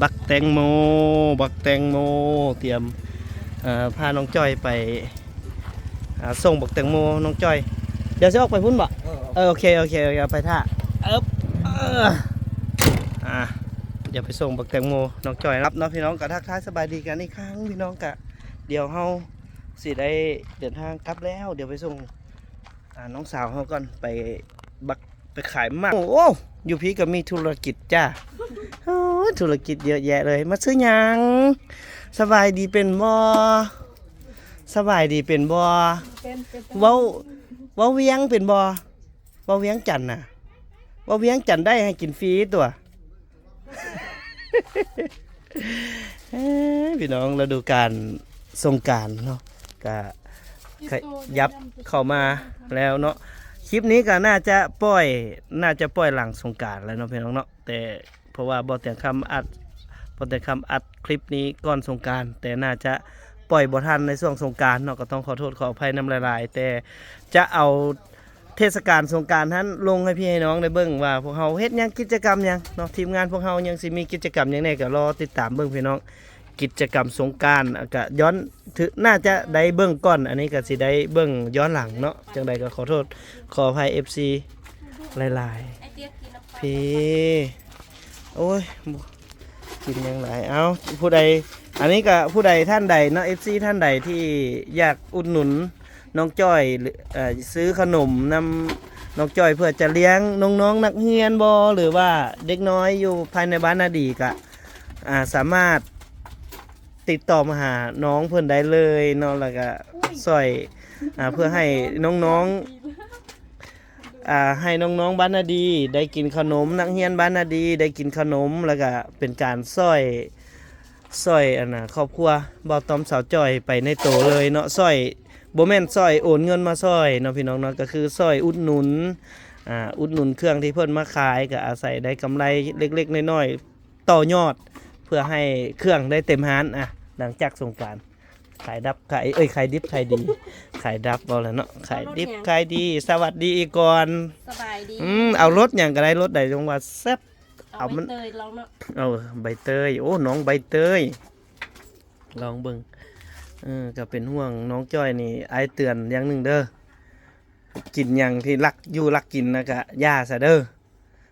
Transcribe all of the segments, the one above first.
บักแตงโมเตรียมพาน้องจ้อยไปส่งบักแตงโมน้องจ้อยเดี๋ยวจะออกไปพุ่นบ่โอเคไปท่าเดี๋ยวไปส่งบักแตงโมน้องจ้อยรับเนาะพี่น้องกะทักทายสบายดีกันอีกครั้งพี่น้องกะเดี๋ยวเฮาสิได้เดินทางกลับแล้วเดี๋ยวไปส่งน้องสาวเฮาก่อนไปขายมากโอ้อยู่พี่ก็มีธุรกิจจ้าธุรกิจเยอะแยะเลยมาซื้อยังสบายดีเป็นบ่เว้าเวียงเป็นบ่เว้าเวียงจันทน์น่ะเว้าเวียงจันทน์ได้ให้กินฟรีตัว พี่น้องฤดูกาลสงกรานต์เนาะก็ยับเข้ามาแล้วเนาะคลิปนี้ก็น่าจะปล่อยหลังสงกรานต์แล้วเนาะพี่น้องเนาะแต่เพราะว่าบ่แต่คำอัดคลิปนี้ก่อนสงกรานต์แต่น่าจะปล่อยบ่ทันในช่วงสงกรานต์เนาะก็ต้องขอโทษขออภัยน้ำลายๆแต่จะเอาเทศกาลสงกรานต์นั้นลงให้พี่ให้น้องได้เบิ่งว่าพวกเฮาเฮ็ดหยังกิจกรรมหยังเนาะทีมงานพวกเฮายังสิมีกิจกรรมหยังแน่ก็รอติดตามเบิ่งพี่น้องกิจกรรมสงกรานต์ก็ย้อนน่าจะได้เบิ่งก่อนอันนี้ก็สิได้เบิ่งย้อนหลังเนาะจังใดก็ขอโทษขออภัย FC หลายๆพี่โอ้ยกินยังหลายเอาผู้ใดอันนี้ก็ผู้ใดท่านใดเนาะ FC ท่านใดที่อยากอุดหนุนน้องจ้อยซื้อขนมนำน้องจ้อยเพื่อจะเลี้ยงน้องๆนักเรียนบ่หรือว่าเด็กน้อยอยู่ภายในบ้านนาดีก็สามารถติดต่อมาหาน้องเพื่อนได้เลยเนาะแล้วก็ซอยเพื่อให้น้องๆให้น้องๆบ้านนาดีได้กินขนมนักเรียนบ้านนาดีได้กินขนมแล้วก็เป็นการซอยครอบครัวบ่าวต้อมสาวจ้อยไปในโตเลยเนาะซอยบ่แม่นซอยโอนเงินมาซอยเนาะพี่น้องเนาะก็คือซอยอุดหนุนเครื่องที่เพิ่นมาขายก็อาศัยได้กำไรเล็กๆน้อยๆต่อยอดเพื่อให้เครื่องได้เต็มร้านหลังจากสงกรานต์ขายดิบขายดีขายดับบ่แล้วเนาะขายดิบขายดีสวัสดีอีกก่อนสบายดีเอารถหยังก็ได้รถใดจังว่าแซ่บเอามันเตยลองเนาะใบเตยโอ้น้องใบเตยลองเบิ่งก็เป็นห่วงน้องจ้อยนี่ไอเตือนอย่างหนึ่งเด้อกินอย่างที่รักกินนะกะย่าซะเด้อ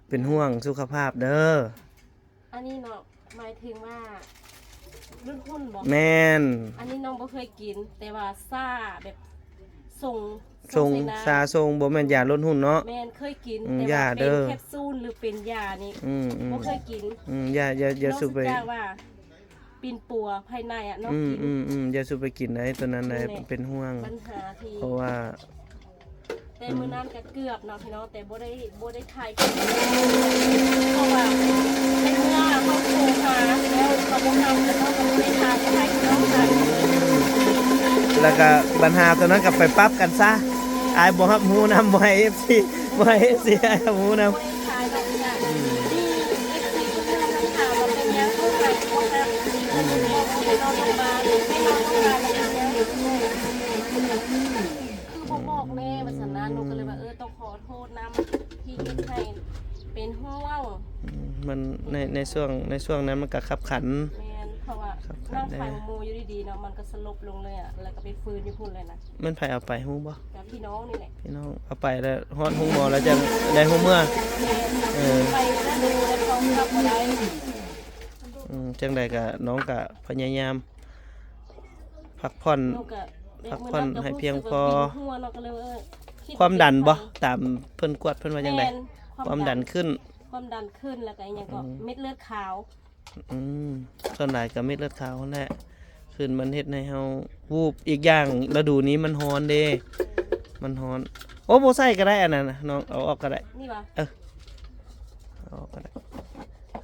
เป็นห่วงสุขภาพเด้ออันนี้เนาะหมายถึงว่ารุ่นหุ่นบอกแม่นอันนี้น้องบ่เคยกินแต่ว่าซ่าแบบส่งซาส่งบ่แม่นยาลดหุ่นเนาะแม่นเคยกินแต่ว่าเป็นแคปซูลหรือเป็นยานี่บ่เคยกินอย่าสูบไปว่าปินปัวภายในน้องกินอย่าสูบไปกินได้ตัวนั้นได้เป็นห่วงปัญหาที่เพราะว่าแต่มื้อนั้นก็เกือบเนาะพี่น้องแต่บ่ได้ถ่ายกินเพราะว่าในเมื่อเขาโทรหาแล้วเขาบ่ทำแล้วเขาบ่ได้ถ่ายให้พี่น้องถ่ายแล้วก็ปัญหาตัวนั้นก็ไปปรับกันซะอายบ่รับฮู้นำบ่ให้ FC บ่ให้ FC อายฮู้นำคือบอกแม่ว่าสันนะหนูก็เลยว่าต้องขอโทษนำที่เฮ็ดให้เป็นห่วงมันในช่วงนั้นมันก็ขับขันแม่นเพราะว่านั่งขายหมูอยู่ดีๆเนาะมันก็สลบลงเลยแล้วก็ไปฟื้นอยู่พุ่นเลยนะมันไผเอาไปฮู้บ่กับพี่น้องนี่แหละพี่น้องเอาไปแล้วฮอดฮู้หมอแล้วจะได้ฮู้เมื่อไปแล้วดูแล้วเขาทำบ่ได้จังใดก็น้องก็พยายามพักผ่อนให้เพียงพอความดันบ่ตามเพิ่นกวดเพิ่นว่าจังไดความดันขึ้นแล้วก็อีหยังก็เม็ดเลือดขาวส่วนหลายก็เม็ดเลือดขาวนั่นแหละขึ้นมันเฮ็ดให้เฮาวูบอีกอย่างฤดูนี้มันร้อนเด้มันร้อนโอ้บ่ใส่ก็ได้อันนั้นน้องเอาออกก็ได้นี่บ่เอาออกก็ได้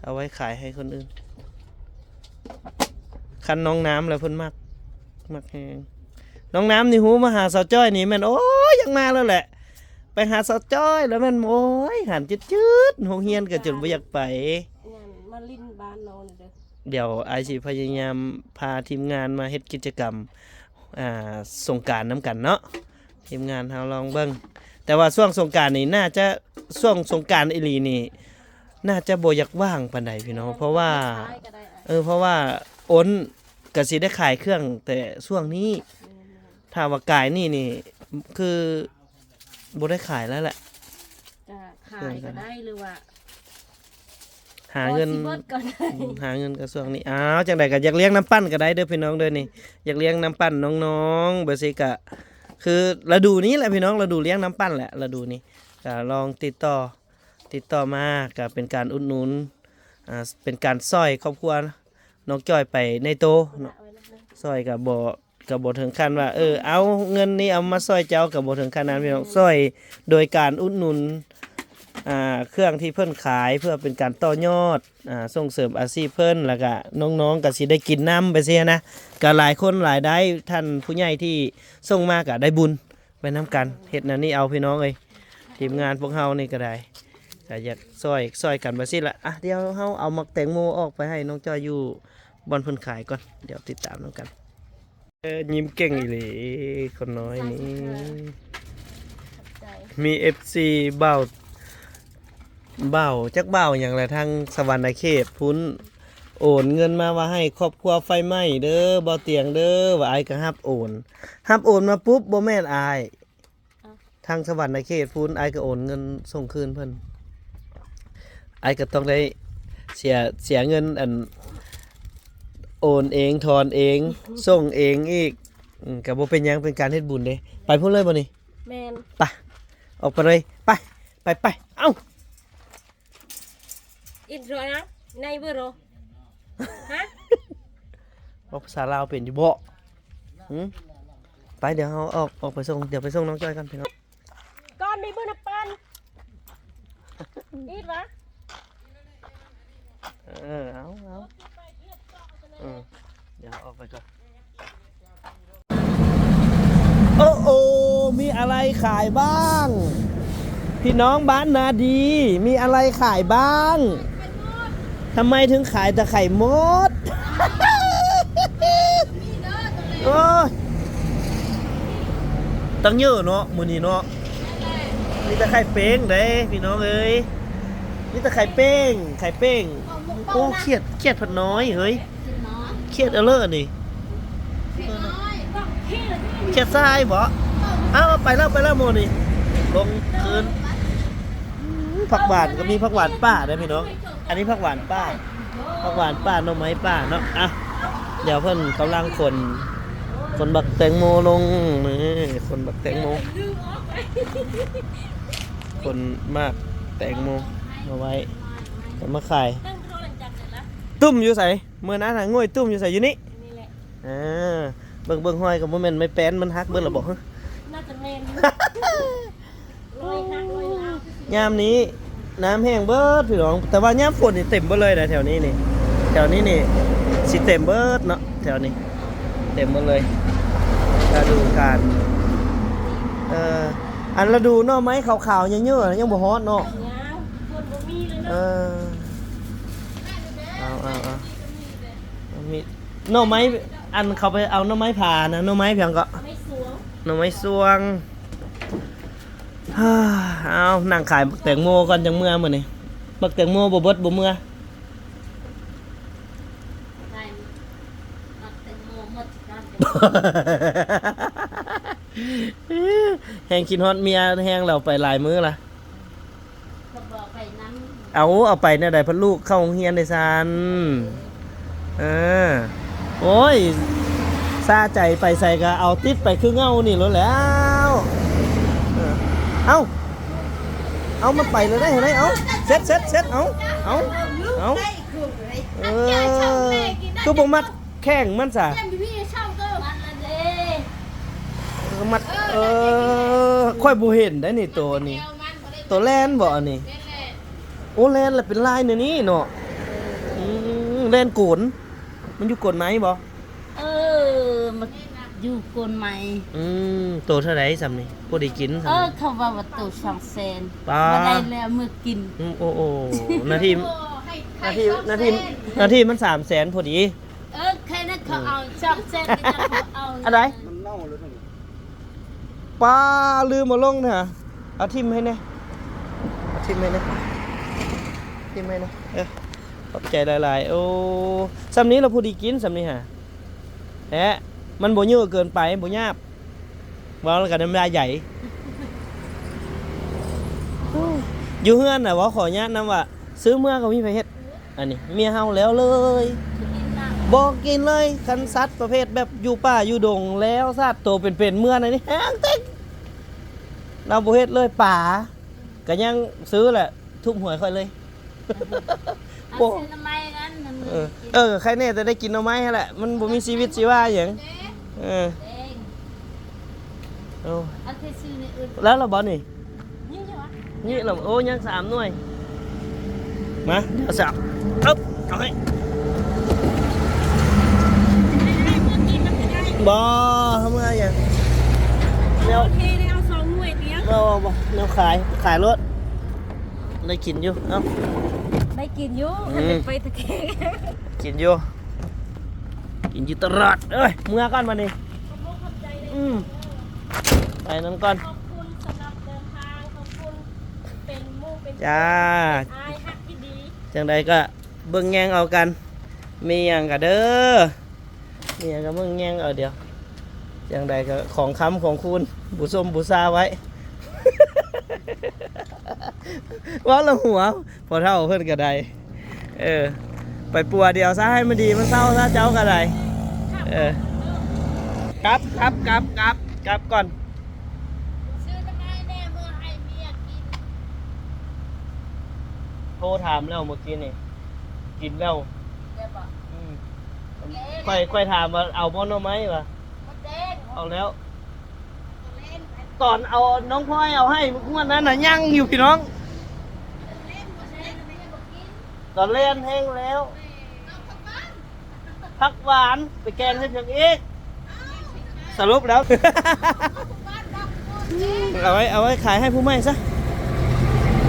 เอาไว้ขายให้คนอื่นคันน้องน้ำแล้วเพิ่นมักแฮงน้องน้ำนี่หูมาหาสาวจ้อยนี่แม่นโอ้ยยังมาแล้วแหละไปหาสาวจ้อยแล้วแม่นโอ้ยหันจืดๆโรงเรียนก็จนบ่อยากไปมาลิ้นบ้านเราเดี๋ยวไอสิพยายามพาทีมงานมาเฮ็ดกิจกรรมสงกรานต์นำกันเนาะทีมงานเฮาลองเบิ่งแต่ว่าช่วงสงกรานต์นี่น่าจะช่วงสงกรานต์อีหลีนี่น่าจะบ่อยากว่างปานใดพี่น้องเพราะว่า เพราะว่าอ้นก็สิได้ขายเครื่องแต่ช่วงนี้ถ้าว่ากายนี่คือบ่ได้ขายแล้วแหละ ก็ขายก็ได้หรือว่า หาเงิน พอสิเบิดก็ได้ หาเงินกระทรวงนี้อ้าวจังใดก็อยากเลี้ยงน้ำปั้นก็ได้เด้อพี่น้องเด้อนี่อยากเลี้ยงน้ำปั้นน้องๆเบสิกะคือฤดูนี้แหละพี่น้องฤดูเลี้ยงน้ำปั้นแหละฤดูนี้ก็ลองติดต่อมาก็เป็นการอุดหนุนเป็นการซอยครอบครัวน้องจ้อยไปในโตเนาะซอยกับบ่ถึงขั้นว่าเอาเงินนี้เอามาซอยเจ้ากับบ่ถึงขนาดนั้นพี่น้องซอยโดยการอุดหนุนเครื่องที่เพิ่นขายเพื่อเป็นการต่อยอดส่งเสริมอาชีพเพิ่นแล้วก็น้องๆก็สิได้กินน้ำไปเสียนะก็หลายคนหลายได้ท่านผู้ใหญ่ที่ส่งมาก็ได้บุญไปน้ำกันเฮ็ดแนวนี้เอาพี่น้องเอ้ยทีมงานพวกเฮานี่ก็ได้ก็อยากซอยกันไปสิละเดี๋ยวเฮาเอามักแตงโมออกไปให้น้องจอยอยู่บ่อนเพิ่นขายก่อนเดี๋ยวติดตามน้องกันยิ้มเก่งอีหลีคนน้อยนี่มี FC เบ้าจักเบ้าอย่างไรทางสวรรณเขตพุ้นโอนเงินมาว่าให้ครอบครัวไฟไหม้เด้อบ่เตียงเด้อว่าไอ้ก็ฮับโอนมาปุ๊บบ่แม่นอายทางสวรรณเขตพุ้นไอ้ก็โอนเงินส่งคืนเพิ่นไอ้ก็ต้องได้เสียเงินโอนเองถอนเองส่งเองอีกก็บ่เป็นหยังเป็นการเฮ็ดบุญเด้ไปพุ่นเลยบ่นี่ แม่น ไปออกไปเลยไปเอ้า อินโทรนะในเบอร์โรฮะ บอกภาษาลาวเป็นอยู่บ่ไปเดี๋ยวเอาออกไปส่งเดี๋ยวไปส่งน้องจ้อยกันพี่น้อง ก้อนในเบอร์นับปันอีดวะ เอาเดี๋ยวออกไปก่อนโอ้มีอะไรขายบ้างพี่น้องบ้านนาดีมีอะไรขายบ้างทำไมถึงขายแต่ไข่มด โอ้ยตั้งเยอะเนาะมื้อนี้เนาะมีแต่ไข่เป้งเด้พี่น้องเอ้ยมีแต่ไข่เป้งโอ้เครียดพันน้อยเฮ้ยเครียดเลอะนี่เครียดทรายบ่เอาไปแล้วโมนี่ลงคืนผักหวานก็มีผักหวานป้าได้พี่น้องอันนี้ผักหวานป้าหน่อไม้ป้าเนาะเดี๋ยวเพิ่นกำลังคนบักแตงโมลงนี่คนบักแตงโมคนมากแตงโมมาไว้จะมาขายตุ้มอยู่ใส่เมื่อนั้นง่วยตุ้มอยู่ใส่อยู่นี่เบิ่งห้อยกับโมเมนต์ไม่แป้นมันฮักเบิ่งระบอกน่าจะเมนลอยหักลอยลาวย ามนี้น้ำแห้งเบิดพี่น้องแต่ว่ายามฝนนี่เต็มเบิดเลยนะแถวนี้นี่สิเต็มเบิดเนาะแถวนี้เต็มหมดเลยฤดูกาลอันฤดูเนาะไม้ขาวๆเยอะๆยังบ่ฮอตเนาะคนบ่มีเลยเนาะเอามีหน่อไม้อันเขาไปเอาหน่อไม้ผ่านะหน่อไม้เพียงก็หน่อไม้สวงเอานั่งขายบักแตงโมก่อนจังเมื่อมื้อนี้บักแตงโมบ่เบิดบ่เมื่อแหงกินฮอตเมียแหงเราไปหลายมื้อละเอาไปเนี่ยได้พันลูกเข้าโรงเรียนได้ซันโอ้ยซาใจไปใส่ก็เอาติดไปคือเงานี่แล้วเอามันไปเลยได้เห็นไหมเอาเซ็ตเอาคือบ่มัดแข้งมันซะมัดค่อยบ่เห็นได้นี่ตัวนี้ตัวแลนบ่อันนี้โอ้แลนละเป็นลายนี่เนาะแลนโกนมันอยู่โกนไหมบ่มันอยู่โกนไหมตัวเท่าไหร่ซ้ำนี่บ่ได้กินซ้ำเขาว่าตัว2เซน บ่ได้แล้วมื้อกินโอ้นาทีมัน300,000พอดีแค่นั้นเขาเอา2เซนเขาเอาอะไรมันเน่าแล้วนี่ปลาลืมมาลงเนี่ยเอาทิ่มให้แน่ทิ่มให้แน่ ขอบใจหลายๆโอ้สำนี้เราพูดดีกินสำนี้ฮะแฮะมันบ่เยอะเกินไปบ่ยาบเว้าแล้วก็น้ำลายใหญ่อยู่เฮือนน่ะว่าขออนุญาตนำว่าซื้อเมื่อก็มีไปเฮ็ดอันนี้เมียเฮาแล้วเลยบอกกินเลยคันสัตว์ประเภทแบบอยู่ป่าอยู่ดงแล้วสัตว์โตเป็นๆเมื่อนั่นนี่แห้งเต็กเราบ่เฮ็ดเลยป่าก็ยังซื้อแหละทุบหวยค่อยเลย เอาซื้อทำไมกันมัน ใครแน่จะได้กินเอาไม้แหละมันบ่มีชีวิตชีวาหยังเออ เอง เอา เอาไปซื้อในอื่น แล้วเราบ่นี่ ยิ่งใช่ปะ นี่เราโอ้ยัง3หน่วยมาเดี๋ยวสับอึ๊บเอาให้บ่ทำไงอย่างแนว โอเคได้เอา2หน่วยเตี้ย บ่แนวขายรถได้กินอยู่เอ้า ได้กินอยู่ไปตะเกียง กินอยู่ตลอดเอ้ยเมื่อก่อนมานี่ ขอบใจเลย ไปนั้นก่อน ขอบคุณสำหรับเดินทางขอบคุณเป็นหมู่เป็น จ้า อายฮักที่ดี จังใดก็เบิ่งแยงเอากันมีหยังก็เด้อมีหยังก็เบิ่งแยงเอาเดี๋ยวจังใดก็ของค้ำของคุณบุส้มบุซาไว้ ว่าละหัวพอเท่าเพิ่นก็ได้ไปปัวเดียวซะให้มันดีมันเศร้าซะเจ้าก็ได้กลับก่อน ซื้อทำไมแน่เมื่อให้เมียกิน โทรถามแล้วเมื่อกี้นี่กินแล้ว เดี๋ยวบอก ค่อยถามว่าเอาบ่หน่อไม้วะ มดแดง เอาแล้ว เล่นไป ตอนเอาน้องพลอยเอาให้เมื่อนั้นน่ะยังอยู่พี่น้อง เล่นมดแดงไม่ได้บอกกิน ตอนเล่นแห้งแล้ว น้องทำบ้าน ผักหวานไปแกงให้เพียงอีกสรุปแล้ว บ้านบอกมดแดง เอาไว้ขายให้ผู้ไม่ซะ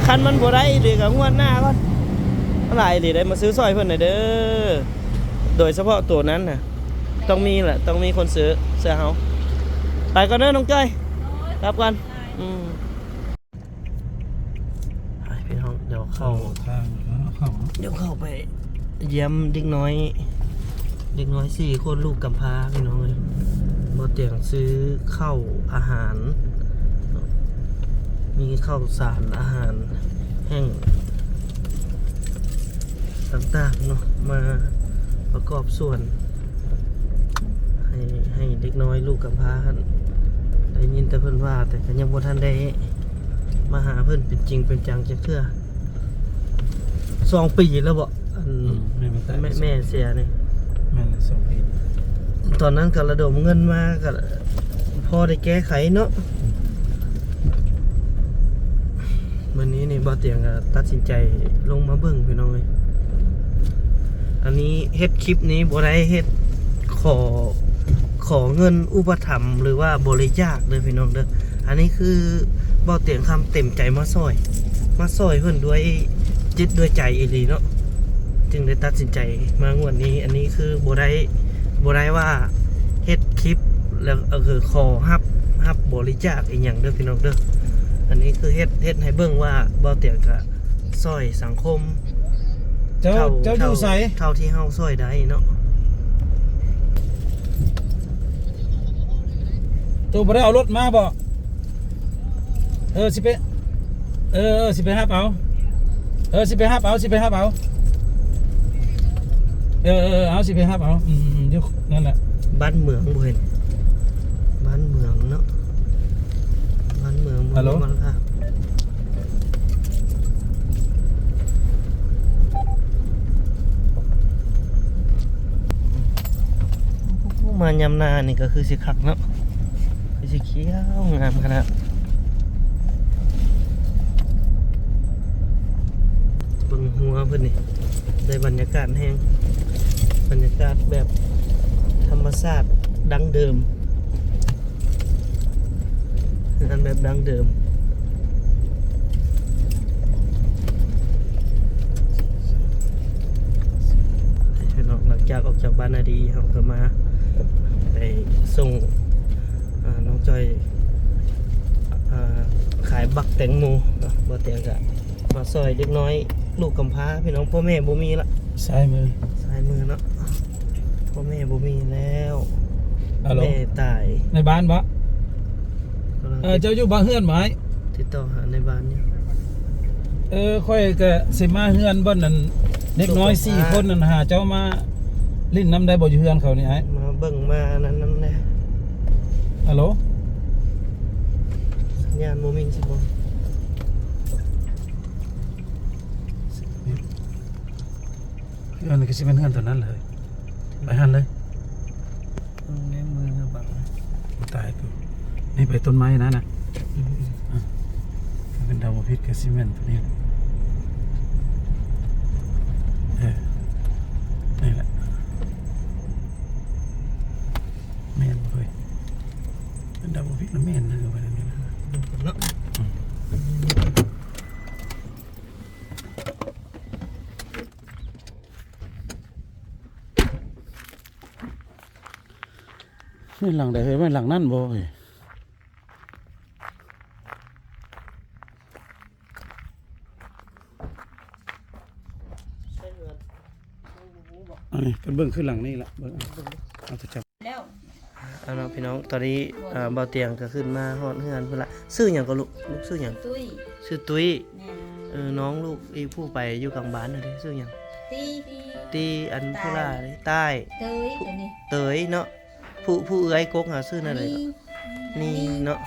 คันมันบ่ได้หรือกับงวดหน้าก่อนเท่าไหร่หรือได้มาซื้อซอยเพิ่นหน่อยเด้อโดยเฉพาะตัวนั้นน่ะต้องมีแหละต้องมีคนซื้อเสื้อเฮาไปก่อนเด้อน้องจ้อยรับกันพี่น้องเดี๋ยวเข้า ทางเข้า เดี๋ยวเข้าไปเยี่ยมเด็กน้อย4 คนลูกกำพร้าพี่น้องเลยบ่เตียงซื้อข้าวอาหาร มีข้าวสารอาหารแห้งต่างๆเนาะมาประกอบส่วนให้เด็กน้อยลูกกำพร้าได้ยินแต่เพิ่นว่าแต่ก็ยังบ่ทันได้มาหาเพิ่นเป็นจริงเป็นจังจักเทื่อ2 ปีแล้วบ่อัน แม่เสียนี่ แม่ละ2 ปี ตอนนั้นก็ระดมเงินมาก็พอได้แก้ไขเนาะวันนี้นี่บ่เตียงก็ตัดสินใจลงมาเบิ่งพี่น้องเอ้ยอันนี้เฮ็ดคลิปนี้บ่ได้เฮ็ดขอเงินอุปถัมภ์หรือว่าบริจาคเด้อพี่น้องเด้ออันนี้คือบ่เตียงคำเต็มใจมาซอยเพิ่นด้วยจิตด้วยใจอีหลีเนาะจึงได้ตัดสินใจมางวดนี้อันนี้คือบ่ได้ว่าเฮ็ดคลิปแล้วคือขอรับบริจาคอีหยังเด้อพี่น้องเด้ออันนี้คือเฮ็ดให้เบิ่งว่าบ่เตียงก็ซอยสังคม เจ้าอยู่ไส เท่าที่เฮาซอยได้เนาะ ตัวบ่ได้เอารถมาบ่สิไปสิไปรับเอาสิไปรับเอาเอาสิไปรับเอาเดี๋ยวนั่นแหละ บ้านเมืองบ่เห็นบ้านเมืองเนาะบ้านเมืองบ่มีมันค่ะมายามนานี่ก็คือสิคักเนาะคือสิเขียวงามขนาดเบิ่งหัวเพิ่นนี่ได้บรรยากาศแห้งบรรยากาศแบบธรรมชาติดั้งเดิมงานแบบดั้งเดิมพี่น้องหลังจากออกจากบ้านนาดีเขาก็มาไปส่งน้องจอยขายบักแตงโมบ่เตียงกะมาซอยเด็กน้อยลูกกำพร้าพี่น้องพ่อแม่บ่มีละ ซ้ายมือ ซ้ายมือเนาะพ่อแม่บ่มีแล้ว ฮัลโหล แม่ตาย ในบ้านบ่ กำลัง เจ้าอยู่บ้านเฮือนไหม ติดต่อหาในบ้านอยู่ ค่อยก็สิมาเฮือนบ่นั่นเด็กน้อย4คนนั่นหาเจ้ามาลิ้นน้ำได้บ่อยู่เฮือนเขานี่ไอ้ มาเบิ่งมานั้นนั่นแหละ ฮัลโหล สัญญาณบ่มีสิบ่ เฮือนนี่ก็สิเป็นเฮือนตัวนั้นเลยไปหันเลย ในมือบัง ตายกูนี่ไปต้นไม้นะเป็นดาวพิษกับซีเมนต์ตัวนี้นี่แหละเมนเลยเป็นดาวพิษแล้วเมนนะไปตรงนี้นะ เนาะ นี่หลังใดเฮ้ยไม่หลังนั่นบ่เฮ้ย ใช่เงิน อันนี้เป็นเบื้องขึ้นหลังนี่แหละเบื้องเอาตัวจับ แล้ว เอาเนาะพี่น้องตอนนี้เบาเตียงก็ขึ้นมาฮอดเฮือนเพิ่นละชื่อหยังก็ลูกชื่อหยัง ตุ้ย ชื่อตุ้ย แม่ น้องลูกอีผู้ไปอยู่กลางบ้านน่ะเด้ชื่อหยัง ตี ตีอันผู้ล่าเด้ใต้ เตยตัวนี้ เตยเนาะผู้เอื้อยกกหาชื่อนั่นเลยนี่เนาะ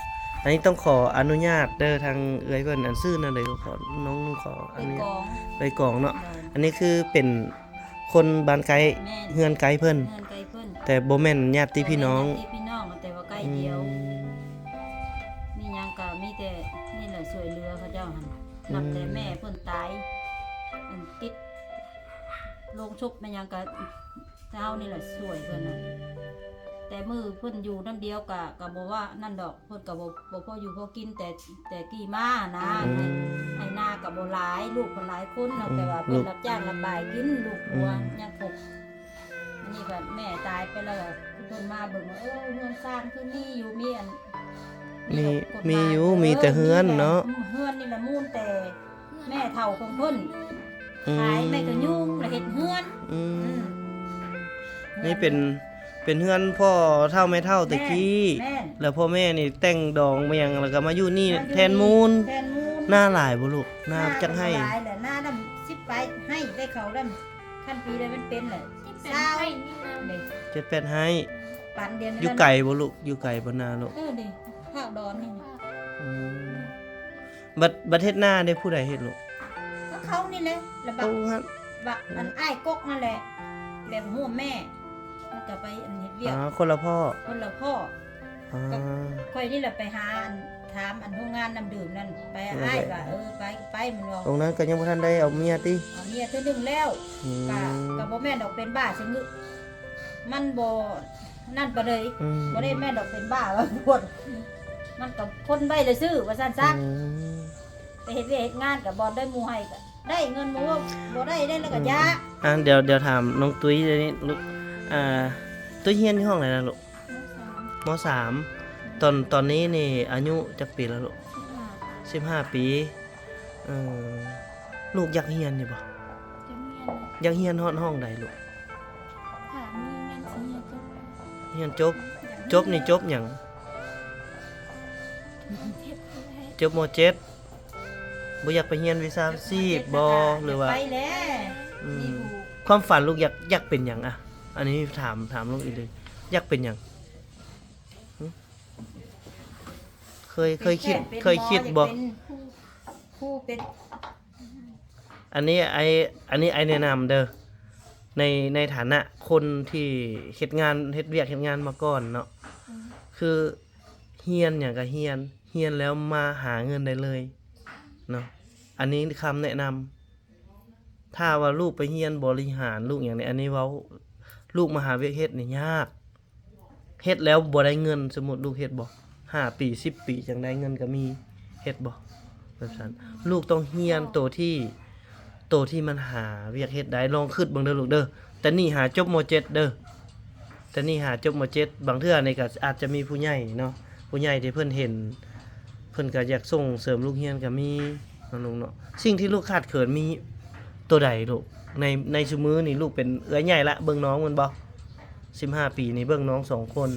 อันนี้ต้องขออนุญาตเด้อทางเอื้อยเพิ่นอันชื่อนั่นเลยขอน้องขออ เป็น นุ ก ญาต อง ไปกองเนาะ เดิน อันนี้คือเป็นคนบ้านไกล แม่ เฮือนไกลเพิ่น เงินไกลเพิ่น แต่บ่แม่นญาติพี่น้อง ญาติพี่น้องแต่ว่าใกล้เดียว มีหยังก็มีแต่นี่แหละช่วยเหลือเขาเจ้าหั่นนับแต่แม่เพิ่นตายอันติดโรงชุบแม่หยังก็เจ้านี่แหละช่วยเพิ่นน่ะแต่มือเพิ่นอยู่น้ำเดียวก็บ่ว่านั่นดอกเพิ่นก็บ่พออยู่พอกินแต่กี่มานะ อืม ให้หน้าก็บ่หลายลูกเพิ่นหลายคนเนาะแต่ว่าเพิ่นรับจ้างรับบายกินลูกบัวยังครบอันนี้ก็แม่ตายไปแล้วก็เพิ่นมาเบิ่งว่าเฮือนสร้างคือมีอยู่มีอัน มีอยู่มีแต่เฮือนเนาะ เฮือนนี่ละมูลแต่แม่เฒ่าของเพิ่น อืม ขายแม่ก็ยุ่งแล้วเฮ็ดเฮือน อืม อืม นี่เป็นเฮือนพ่อเท่าไม่เท่าตะกี้ แม่น แล้วพ่อแม่นี่แต่งดองมายังแล้วก็มาอยู่นี่แทนมูล แทนมูล หน้าหลายบ่ลูกหน้าจังให้ หลายแหละหน้าดำ10ไปให้ได้เขาดำขั้นปีได้เป็นแหละ เป็นไผ่นี่นะ นี่ 7-8ให้ ปันเดือน อยู่ไกลบ่ลูกอยู่ไกลบ่นาลูก นี่ภาคดอนนี่ อืมบัดเฮ็ดหน้าได้ผู้ใดเฮ็ดลูก ก็เขานี่แหละระบั โอ้ ก ครับ บักอันอ้ายกกนั่นแหละแบบหัวแม่มันก็ไปอันเฮ็ดเวียก คนละพ่อ คนละพ่อ อ่า ค่อยนี่แหละไปหาอันถามอันโรงงานน้ำดื่มนั่นไปอ้ายว่าไปมันบอก ตรงนั้นก็ยังบ่ทันได้เอาเมียติ เอาเมียเธอดึงแล้ว อืม ก็บ่แม่นดอกเป็นบ้าชะงึมันบ่นั่นปะเลย อืม บ่ได้แม่นดอกเป็นบ้าว่าปวดมันก็คนใบเลยซื้อว่าซั่นซัก อืม ไปเฮ็ดเวียกเฮ็ดงานก็บ่ได้หมู่ให้ก็ได้เงินหมู่บ่ได้แล้วก็ยา เดี๋ยวถามน้องตุ้ยเดี๋ยวนี้ลูกตุ้ยเฮียนที่ห้องไหนนะลูกมสามตอนนี้นี่อายุจักปีแล้วลูก15 ปีเออลูกอยากเฮียนอยู่บ่ จะเมียนอยากเฮียนฮอดห้องใดลูก ค่ะมีแม่นสิเฮียนจบ เฮียนจบนี่จบหยัง เทพแท้ จบม .7 บ่อยากไปเฮียนวิชาชีพบ่หรือว่า ไปแล้ว อืม นี่ผู้ ความฝันลูกอยากเป็นหยังอะอันนี้ถามลูกอีกเลยอยากเป็นหยังหึเคยคิด เป็น เคยคิดบ่ เป็นผู้เป็น อันนี้ไอแนะนำเด้อในฐานะคนที่เฮ็ดเวียกเฮ็ดงานมาก่อนเนาะคือเฮียนอย่างก็เฮียนแล้วมาหาเงินได้เลยเนาะอันนี้คำแนะนำถ้าว่าลูกไปเฮียนบริหารลูกอย่างนี้อันนี้เว้าลูกมาหาเวียกเฮ็ดนี่ยากเฮ็ดแล้วบ่ได้เงินสมมุติลูกเฮ็ดบ่5 ปี10 ปีจังได้เงินก็มีเฮ็ดบ่แบบนั้นลูกต้องเฮียนตัวที่มันหาเวียกเฮ็ดได้ลองคิดเบิ่งเด้อลูกเด้อแต่นี่หาจบม .7 เด้อแต่นี่หาจบม .7 บางเทื่อนี่ก็อาจจะมีผู้ใหญ่เนาะผู้ใหญ่ที่เพิ่นเห็นเพิ่นก็อยากส่งเสริมลูกเฮียนก็มีเนาะลูกเนาะสิ่งที่ลูกขาดเขินมี ตัวใดลูกในซุมื้อนี่ลูกเป็นเอื้อยใหญ่ละเบิ่งน้องมันบ่15 ปีนี่เบิ่งน้อง2คน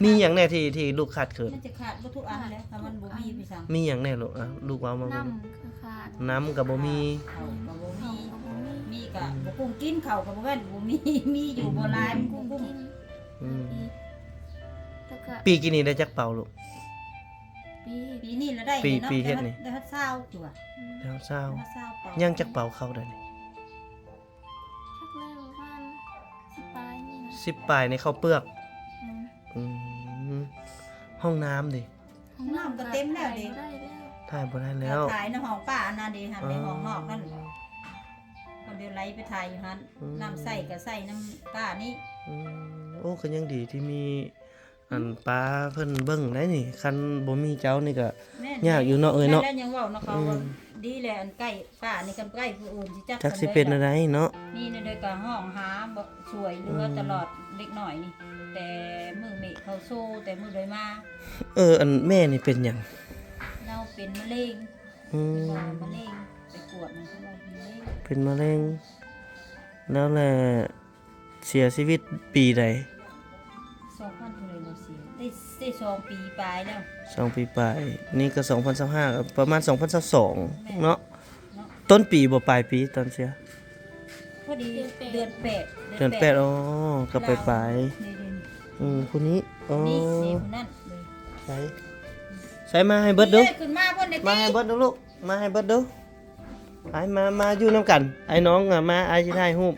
มีหยังแน่ที่ลูกขาดเขิน มันจะขาดบ่ทุกอันเลยถ้ามันบ่มีไปสั่ง มีหยังแน่ลูกอ่ะลูกเว้ามา น้ บ่ ำคือขาด น้ำก็บ่มี ข้าวก็บ่มี เขาก็บ่มี มีก็บ่กุ้งกินข้าวก็บ่แม่นบ่มีมีอยู่บ่หลายมัน กุ้ กุ้ ง ง กิน อืม แล้วก็ ปีกินนี่ได้จักเป่าลูก ปี ปีนี้ละได้ ปี เนาะ ปีเฮ็ดนี่ ได้ฮัดเช้าตัว แล้วเศร้า ฮัดเช้าเป่า ยังจักเป่าเข้าได้นี่ ชักแรกประมาณ10ปลายนี่นะ 10ปลายในข้าวเปลือก อืม อืมห้องน้ำดิ ห้องน้ำก็เต็มแล้วดิได้แล้ว ถ่ายบ่ได้แล้ว ถ่ายในห้องป้าอันนั้นเด้หันในห้องนอกนั่นคนเดียวไหลไปถ่ายอยู่หันน้ำใส่ก็ใส่น้ำป้านี่ อืมโอ้ก็ยังดีที่มีอันป้าเพิ่นเบิ่งได้นี่คันบ่มีเจ้านี่ก็ แม่ ยากอยู่เนาะเอ้ยเนาะ แล้วยังเว้าเนาะเขาว่าดีแหละอันใกล้ป้านี่กันใกล้ผู้อื่นสิจัก จักสิเป็นอะไรเนาะ นี่ในโดยการห้องหาบ่ช่วยเหลือตลอดเล็กหน่อยนี่ แต่มือเมเขาโซ่แต่มือโดยมา อันแม่นี่เป็นหยัง เราเป็นมะเร็ง อืม ว่ามะเร็งไปกวดมันเขาบอกมะเร็ง เป็นมะเร็งแล้วแหละเสียชีวิตปีใด 2,000เลยเราเสียได้2 ปีปลายแล้ว 2 ปีปลายนี่ก็2025ก็ประมาณ2022เนาะ เนาะ ต้นปีบ่ปลายปีตอนเสีย พอดีเดือน8 เดือน8อ๋อก็ไปปลาย นี่ คนนี้อ๋อ นี่นี่คนนั้นเลย ใส่มาให้เบิดดู นี่ขึ้นมาเพิ่นได้ มาให้เบิดดูลูกมาให้เบิดดูไปมาอยู่นํกันไอ้น้องอ่ะมาไอ้สิถ่ายรูป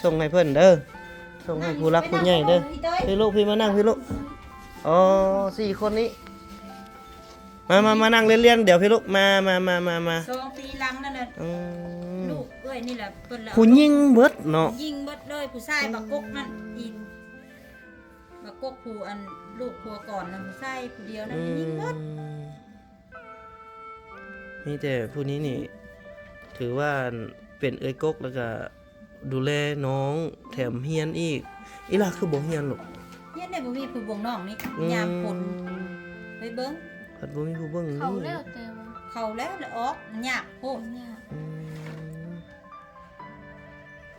ส่งให้เพิ่นเด้อส่งให้ผู้รักผู้ใหญ่เด้อพี่ลูกพี่มานั่งพี่ลูกอ๋อ4คนนี้มานั่งเรียนๆเดี๋ยวพี่ลูกมา 2 ปีหลังนั่นน่ะ อืม ลูกเอ้ยนี่แหละเพิ่นละ ผู้หญิงเบิดเนาะ ยิงเบิดเลยผู้ชายบักกกนั่นอีกบักกกผู้อันลูกผัวก่อนนั่นผู้ชายผู้เดียวนั่นยิงเบิด มีแต่ผู้นี้นี่ ถือว่าเป็นเอ้ยกกแล้วก็ดูแลน้องแถมเฮียนอีกอีหล่ะคือบ่เฮียนหรอก เนี่ยได้บ่มีผู้บ่งน้องนี่ยามฝนไปเบิ่ง ผัดบ่มีผู้เบิ่งนี่ เขาแล้วแต่ว่า เข้าแล้วออกมันยากโพด เนี่ย อืม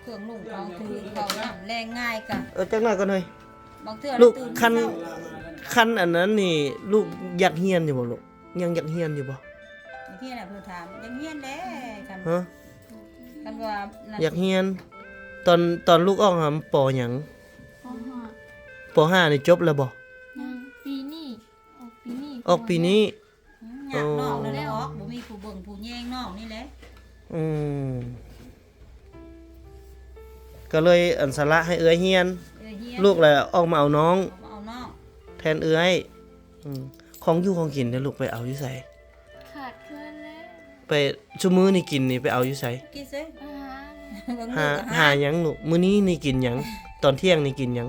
เครื่องนุ่งของถือเข้าน้ำแรงง่ายกะ จักหน่อยก่อนหน่อย บางเทื่อ ลูก ตื่น คัน เช้า คันอันนั้นนี่ลูกอยากเฮียนอยู่บ่ลูกยังอยากเฮียนอยู่บ่ บางทีน่ะเพิ่นถามยังเฮียนแหล้กัน ฮะ กันว่านั่น อยากเฮียน ตอนลูกออกหำปอหยัง เพราะว่า ปห้านี่จบแล้วบ่ ยังปีนี้ออกปีนี้ ออกปีนี้ ยากน้องนั่นแหละออกบ่มีผู้เบิ่งผู้แยงน้องนี่แหละ อืมก็เลยอันสละให้เอื้อยเฮียน เฮียน ลูกแหละออกมาเอาน้อง เอาน้อง แทนเอื้อยของอยู่ของกินเนี่ยลูกไปเอาอยู่ไส ขาดเคลื่อนแล้ว ไปชั่วมื้อนี่กินนี่ไปเอาอยู่ไส กินซิ อาหาร เบิ่ง หา ลูกก็ หาหยังลูกมื้อนี้นี่กินหยังตอนเที่ยงนี่กินหยัง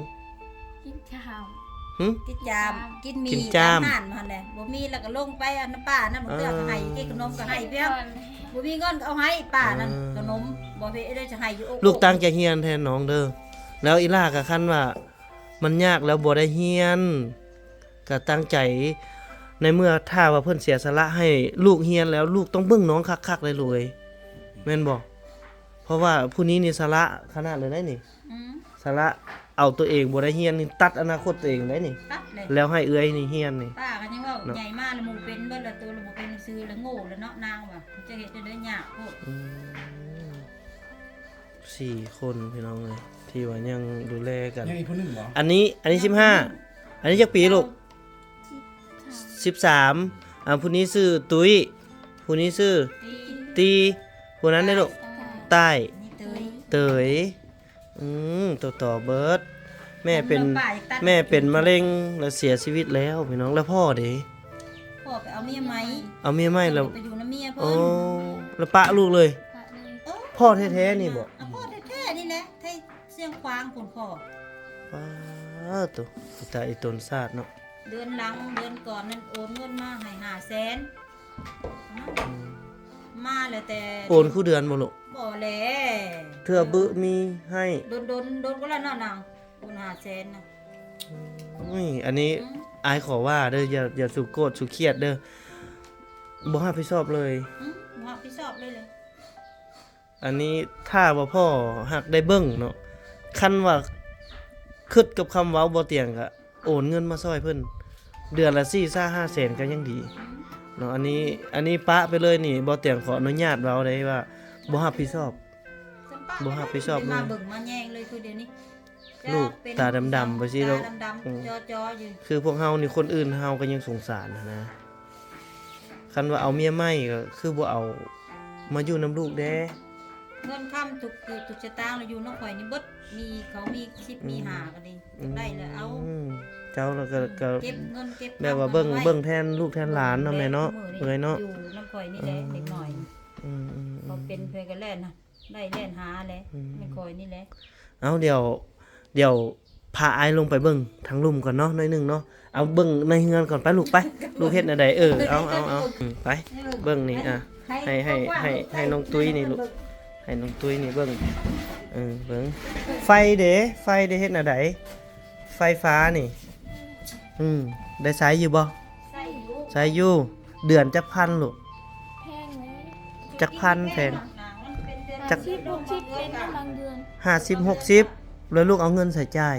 กินข้าว หึ กินจามกินหมี กินจาม อาหารมันแหละบ่มีแล้วก็ลงไปอันน้ำป้านั่นบ่เตือก็ให้กินขนมก็ให้เพียงบ่มีเงินก็เอาให้ป้านั่นขนมบ่เพิ่นได้จะให้อยู่ ลูกตั้งใจเฮียนแทนน้องเด้อแล้วอีล่าก็คันว่า มันยากแล้วบ่ได้เฮียนก็ตั้งใจในเมื่อถ้าว่าเพิ่นเสียสละให้ลูกเฮียนแล้วลูกต้องเบิ่งน้องคักๆเลยลูกเอ้ยแม่นบ่เพราะว่าผู้นี้นี่สละขนาดเลยได้นี่ อืม สละเอาตัวเองบ่ได้เฮียนนี่ตัดอนาคตตัวเองได้นี่ ตัดเลย แล้วให้เอื้อยนี่เฮียนนี่ ป้าก็ยังว่าใหญ่มากแล้วหมู่เป็นเบิดแล้วตัวแล้วบ่เป็นซื้อแล้วโง่แล้วเนาะนางว่าจะเฮ็ดได้ยากโพด 4 คนพี่น้องเลยที่ว่ายังดูแลกัน ยังอีกคนหนึงเหรอ อันนี้15อันนี้จักปีลูก13ผู้นี้ชื่อตุ้ยผู้นี้ชื่อ ตี ตีผู้นั้นได้ลูกใต้ นี่เตย เตยต่อเบิร์ดแม่เป็น ป้าอยากตัด แม่เป็นมะเร็งแล้วเสียชีวิตแล้วพี่น้องแล้วพ่อเด้ พ่อไปเอาเมียไหม เอาเมียใหม่แล้ว ไปอยู่นำเมีย โอ้ เพิ่น แล้วปะลูกเลย พระเลย เออ พ่อแท้ๆนี่บ่ พ่อแท้ๆนี่แหละไทยเสียงควางคนพ่อ ว้าตัวตาอีตนซาดเนาะ เดือนหลังเดือนก่อนนั้นโอนเงินมาให้500,000มาแล้วแต่ โอนคู่เดือนบ่ลูก บ่แล เทื่อบึมีให้ โดนก็แล้วเนาะนางโอน500,000นะ อันนี้อายขอว่าเด้ออย่าสุโกรธสุเครียดเด้อบ่รับผิดชอบเลย บ่รับผิดชอบเลย อันนี้ถ้าว่าพ่อหักได้เบิ่งเนาะคันว่าคิดกับคำเว้าบ่เตียงก็โอนเงินมาซอยเพิ่นเดือนละ4-5 แสนก็ยังดีเนาะอันนี้ปะไปเลยนี่บ่เตียงขออนุญาตเว้าได้ว่าบ่รับผิดชอบ บ่รับผิดชอบเลย มาเบิ่งมาแยงเลยคือเดี๋ยวนี้ ลูกตาดำๆไปสิแล้ว ตาดำๆจอๆอยู่ คือพวกเฮานี่คนอื่นเฮาก็ยังสงสารนะคันว่าเอาเมียใหม่ก็คือบ่เอามาอยู่นํลูกแด้ เงินค้ำทุกสตางค์เราอยู่น้องข่อยนี่เบิดมีเขามี10มี5ก็ดีได้แล้วเอา เจ้าแล้วก็ เก็บเงินเก็บ แบบว่าเบิ่งแทนลูกแทนหลานเนาะแม่เนาะเอ้ยเนาะ อยู่น้ำข่อยนี่แหละเด็กหน่อย อืม พอเป็นเพื่อนกันแล่นนะได้แล่นหาแหละไม่ข่อยนี่แหละ เอาเดี๋ยวพาอ้ายลงไปเบิ่งทางลุ่มก่อนเนาะหน่อยหนึงเนาะเอาเบิ่งในเฮือนก่อนไปลูกไปลูกเฮ็ดอันใดเอาไปเบิ่งนี่อ่ะให้น้องตุ้ยนี่ลูกให้น้องตุ้ยนี่เบิ่งเบิ่งไฟเด้เฮ็ดอันใดไฟฟ้านี่ได้ใช้อยู่บ่ใช้อยู่เดือนจักพันลูก แพงไหม จักพันแพงจัก ชิปเป็นบางเดือน 50-60แล้วลูกเอาเงินใส่จ่าย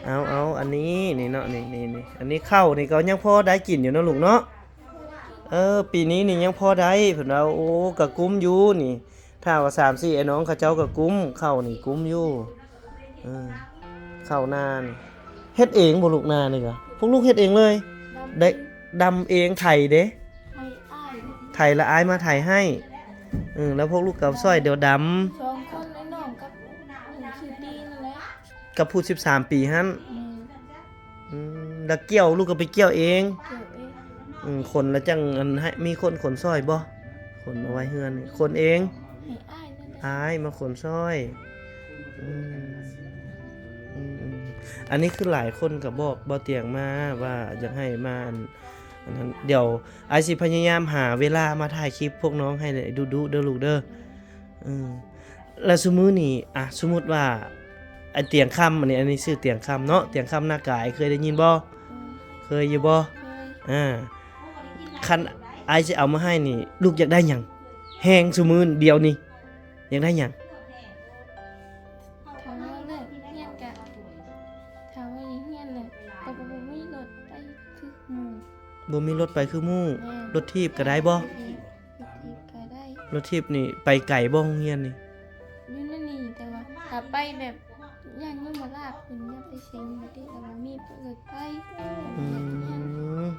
เอาอันนี้นี่เนาะนี่อันนี้ข้าวนี่ก็ยังพอได้กินอยู่เนาะลูกเนาะปีนี้นี่ยังพอได้เพิ่นเอาโอ้ก็กุ้มอยู่นี่ถ้าว่า3-4ไอ้น้องเขาเจ้าก็กุ้มข้าวนี่กุ้มอยู่ข้าวนานี่เฮ็ดเองบ่ลูกนานี่ก็พวกลูกเฮ็ดเองเลยได้ดำเองไถเด้ ให้อ้าย ไถละอายมาไถให้แล้วพวกลูกกับซอยเดี๋ยวดำ 2 คนไอ้น้องกับชื่อดีนั่นแหละ กับผู้13 ปีหั่น อืม แล้วเกี่ยวลูกก็ไปเกี่ยวเอง เกี่ยวเอง คนแล้วจังอันให้มีคนขนซอยบ่ขนเอาไว้เฮือนนี่คนเอง ให้อ้ายนั่นแหละ อายมาขนซอยอันนี้คือหลายคนก็บอกบ่เตียงมาว่าอยากให้มาอันนั้นเดี๋ยวอายสิพยายามหาเวลามาถ่ายคลิปพวกน้องให้ได้ดูเด้อลูกเด้อแล้วสมมุตินี่สมมุติว่าไอ้เตียงค่ำอันนี้ชื่อเตียงค่ำเนาะเตียงค่ำหน้ากายเคยได้ยินบ่เคยอยู่บ่ เคย คันอายสิเอามาให้นี่ลูกอยากได้หยังแฮงซุมื้อเดียวนี่อยากได้หยัง ถามว่าเลิกเฮียนกะถามว่าเฮียนเลยก็บ่มีรถไปคือหมู่ บ่มีรถไปคือหมู่ แม่ รถทีบก็ได้บ่ รถทีบก็ได้ รถทีบนี่ไปไกลบ่โรงเรียนนี่ อยู่นั่นนี่แต่ว่าถ้าไปแบบย่างยุ่งมาลาบคุณย่าไปเซ็งมาดิแต่ว่ามีรถไป อืม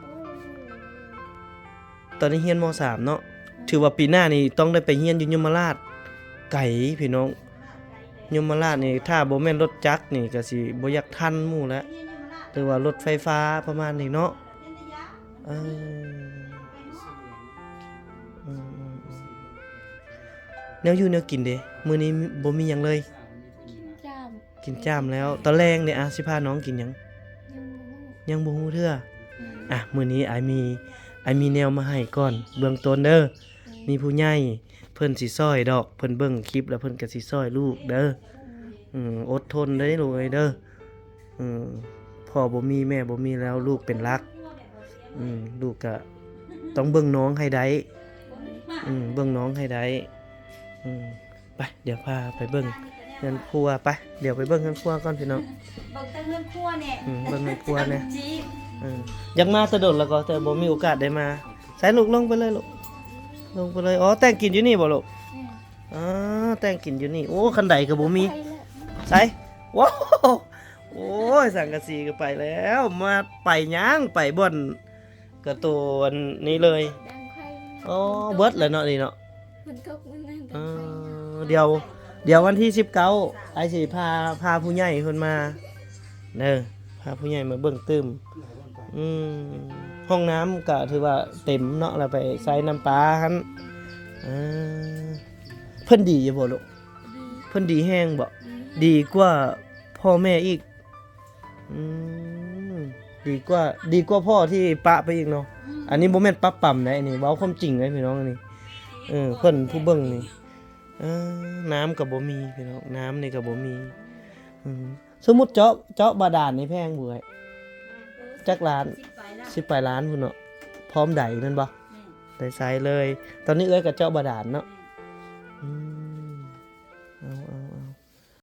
ตอนนี้เรียนม.3 เนาะถือว่าปีหน้านี่ต้องได้ไปเรียนอยู่ยมราชไกลพี่น้องยมราชนี่ถ้าบ่แม่นรถจักรนี่ก็สิบ่อยากทันหมู่แล้วหรือว่ารถไฟฟ้าประมาณนี้เนาะแนวอยู่แนวกินเด้มื้อนี้บ่มีหยังเลย จาม กินจ้ามแล้วตอนแรกเนี่ยสิพาน้องกินหยัง ยังบ่ฮู้ยังบ่ฮู้เทื่อมื้อนี้อ้ายมีแนวมาให้ก่อนเบื้องต้นเด้อมีผู้ใหญ่เพิ่นสิซอยดอกเพิ่นเบิ่งคลิปแล้วเพิ่นก็สิซอยลูกเด้ออดทนเด้อลูกเอ้ยเด้อพ่อบ่มีแม่บ่มีแล้วลูกเป็นหลักลูกก็ต้องเบิ่งน้องให้ได้เบิ่งน้องให้ได้ไปเดี๋ยวพาไปเบิ่งเฮือนครัวไปเดี๋ยวไปเบิ่งเฮือนครัวก่อนพี่น้อง เบิ่งแต่เงินครัวเนี่ย เบิ่งเฮือนครัวเนี่ย จีบ อยากมาแตะโดดแล้วก็แต่บ่มีโอกาสได้มาใส่ลูกลงไปเลยลูกลงไปเลยอ๋อแต่งกินอยู่นี่บ่ลูกอ๋อแต่งกินอยู่นี่โอ้คันใดก็บ่มี ไปแล้ว ใส่ว้าวโอ้ยสังกะสีก็ไปแล้วมาไปย่างไปบ่อนกระตูนนี้เลย ดังไข่ อ๋อเบิดแล้วเนาะนี่เนาะ มันตกมันนั่น เอ ดังไข่ เดี๋ยววันที่19ไอ้สิพาผู้ใหญ่เพิ่นมาเด้อพาผู้ใหญ่มาเบิ่งตึมห้องน้ำก็ถือว่าเต็มเนาะแล้วไปใส่น้ำปลาหั่นเพิ่นดีอยู่บ่ลูกเพิ่นดีแฮงบ่ดีกว่าพ่อแม่อีกดีกว่าพ่อที่ปะไปอีกเนาะอันนี้บ่แม่นปะป่ำนะอันนี้เว้าความจริงเลยพี่น้องอันนี้เพิ่นผู้เบิ่งนี่น้ำก็บ่มีพี่น้องน้ำนี่ก็บ่มีสมมุติเจาะบาดาลนี่แพงบ่ไอ้ จักล้าน 10ไปแล้ว 10ปลายล้านพุ่นเนาะพร้อมใดแม่นบ่ แม่ ได้ใช้เลย ตอนนี้เอ้ยก็เจาะบาดาลเนาะ แม่ อืม